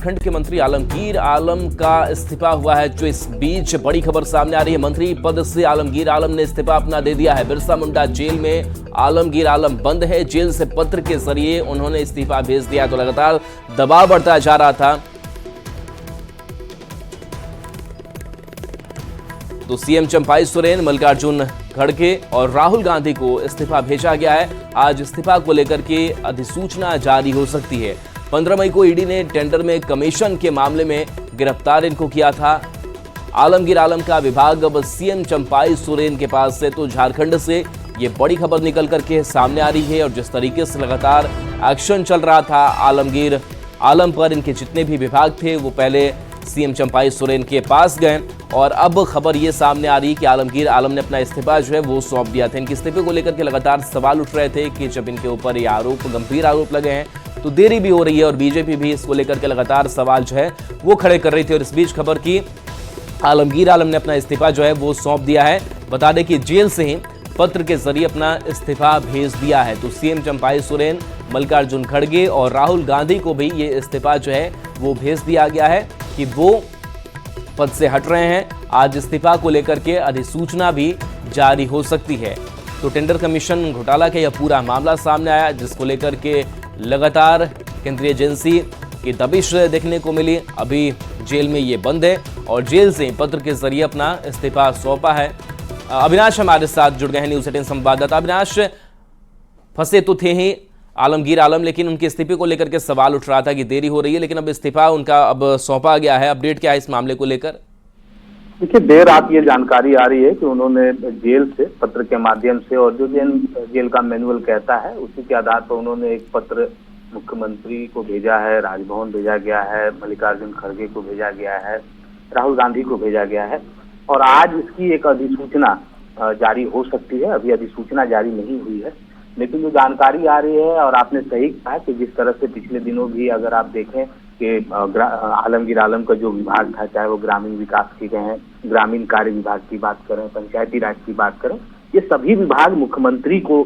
झारखंड के मंत्री आलमगीर आलम का इस्तीफा हुआ है। जो इस बीच बड़ी खबर सामने आ रही है, मंत्री पद से आलमगीर आलम ने इस्तीफा अपना दे दिया है। बिरसा मुंडा जेल में आलमगीर आलम बंद है। जेल से पत्र के जरिए उन्होंने इस्तीफा भेज दिया। तो लगातार दबाव बढ़ता जा रहा था। तो सीएम चंपाई सोरेन, मल्लिकार्जुन खड़गे और राहुल गांधी को इस्तीफा भेजा गया है। आज इस्तीफा को लेकर के अधिसूचना जारी हो सकती है। 15 मई को ईडी ने टेंडर में कमीशन के मामले में गिरफ्तार इनको किया था। आलमगीर आलम का विभाग अब सीएम चंपाई सोरेन के पास है। तो झारखंड से ये बड़ी खबर निकल करके सामने आ रही है। और जिस तरीके से लगातार एक्शन चल रहा था आलमगीर आलम पर, इनके जितने भी विभाग थे वो पहले सीएम चंपाई सोरेन के पास गए और अब खबर ये सामने आ रही कि आलमगीर आलम ने अपना इस्तीफा जो है वो सौंप दिया था। इनके इस्तीफे को लेकर के लगातार सवाल उठ रहे थे कि जब इनके ऊपर ये आरोप, गंभीर आरोप लगे हैं, तो देरी भी हो रही है और बीजेपी भी इसको लेकर के लगातार सवाल जो है वो खड़े कर रही थी। और इस बीच खबर की आलमगीर आलम ने अपना इस्तीफा जो है वो सौंप दिया है। बता दें कि जेल से ही पत्र के जरिए अपना इस्तीफा भेज दिया है। तो सीएम चंपाई सोरेन, मल्लिकार्जुन खड़गे और राहुल गांधी को भी ये इस्तीफा जो है वो भेज दिया गया है कि वो पद से हट रहे हैं। आज इस्तीफा को लेकर के अधिसूचना भी जारी हो सकती है। तो टेंडर कमीशन घोटाला का यह पूरा मामला सामने आया, जिसको लेकर के लगातार केंद्रीय एजेंसी की दबिश देखने को मिली। अभी जेल में ये बंद है और जेल से पत्र के जरिए अपना इस्तीफा सौंपा है। अविनाश हमारे साथ जुड़ गए हैं, न्यूज़ 18 संवाददाता। अविनाश, फंसे तो थे ही आलमगीर आलम, लेकिन उनके इस्तीफे को लेकर के सवाल उठ रहा था कि देरी हो रही है, लेकिन अब इस्तीफा उनका अब सौंपा गया है। अपडेट क्या है इस मामले को लेकर? देखिए, देर रात ये जानकारी आ रही है कि उन्होंने जेल से पत्र के माध्यम से, और जो जेल का मैनुअल कहता है उसी के आधार पर उन्होंने एक पत्र मुख्यमंत्री को भेजा है, राजभवन भेजा गया है, मल्लिकार्जुन खड़गे को भेजा गया है, राहुल गांधी को भेजा गया है और आज इसकी एक अधिसूचना जारी हो सकती है। अभी अधिसूचना जारी नहीं हुई है, लेकिन जो जानकारी आ रही है, और आपने सही कहा कि जिस तरह से पिछले दिनों भी अगर आप देखें कि आलमगीर आलम का जो विभाग था, चाहे वो ग्रामीण विकास की कहें, ग्रामीण कार्य विभाग की बात करें, पंचायती राज की बात करें, ये सभी विभाग मुख्यमंत्री को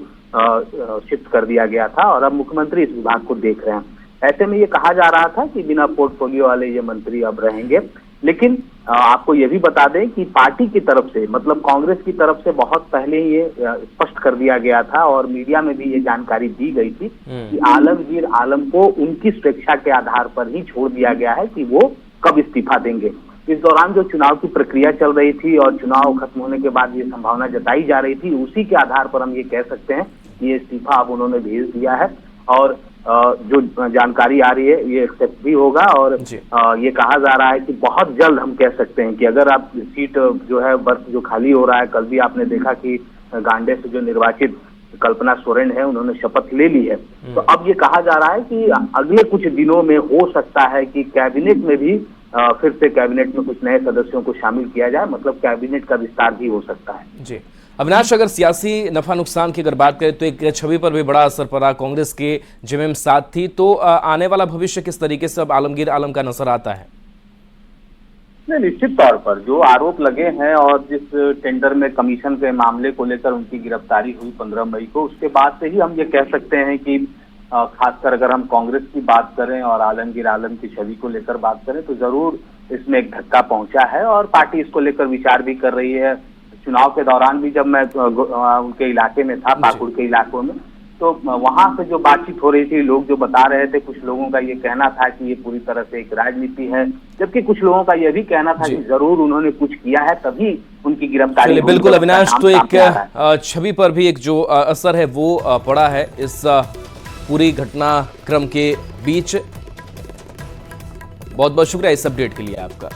शिफ्ट कर दिया गया था और अब मुख्यमंत्री इस विभाग को देख रहे हैं। ऐसे में ये कहा जा रहा था कि बिना पोर्टफोलियो वाले ये मंत्री अब रहेंगे, लेकिन आपको ये भी बता दें कि पार्टी की तरफ से, मतलब कांग्रेस की तरफ से बहुत पहले ये स्पष्ट कर दिया गया था और मीडिया में भी ये जानकारी दी गई थी कि आलमगीर आलम को उनकी स्वेच्छा के आधार पर ही छोड़ दिया गया है कि वो कब इस्तीफा देंगे। इस दौरान जो चुनाव की प्रक्रिया चल रही थी और चुनाव खत्म होने के बाद ये संभावना जताई जा रही थी, उसी के आधार पर हम ये कह सकते हैं कि ये इस्तीफा अब उन्होंने भेज दिया है और जो जानकारी आ रही है ये एक्सेप्ट भी होगा। और ये कहा जा रहा है कि बहुत जल्द हम कह सकते हैं कि अगर आप सीट जो है बर्थ जो खाली हो रहा है, कल भी आपने देखा कि गांडे से जो निर्वाचित कल्पना सोरेन है उन्होंने शपथ ले ली है, तो अब ये कहा जा रहा है कि अगले कुछ दिनों में हो सकता है कि कैबिनेट में भी फिर से कैबिनेट में कुछ नए सदस्यों को शामिल किया जाए, मतलब कैबिनेट का विस्तार भी हो सकता है। जी अविनाश, अगर सियासी नफा नुकसान की अगर बात करें तो एक छवि पर भी बड़ा असर पड़ा। कांग्रेस के जेएमएम साथ थी, तो आने वाला भविष्य किस तरीके से अब आलमगीर आलम का नजर आता है? निश्चित तौर पर जो आरोप लगे हैं और जिस टेंडर में कमीशन के मामले को लेकर उनकी गिरफ्तारी हुई 15 मई को, उसके बाद से ही हम ये कह सकते हैं कि खासकर अगर हम कांग्रेस की बात करें और आलमगीर आलम की छवि को लेकर बात करें तो जरूर इसमें एक धक्का पहुंचा है और पार्टी इसको लेकर विचार भी कर रही है। चुनाव के दौरान भी जब मैं उनके इलाके में था, पाकुड़ के इलाकों में, तो वहां से जो बातचीत हो रही थी, लोग जो बता रहे थे, कुछ लोगों का ये कहना था कि ये पूरी तरह से एक राजनीति है, जबकि कुछ लोगों का ये भी कहना था कि जरूर उन्होंने कुछ किया है तभी उनकी गिरफ्तारी। बिल्कुल अविनाश, तो एक छवि पर भी एक जो असर है वो पड़ा है इस पूरी घटनाक्रम के बीच। बहुत बहुत शुक्रिया इस अपडेट के लिए आपका।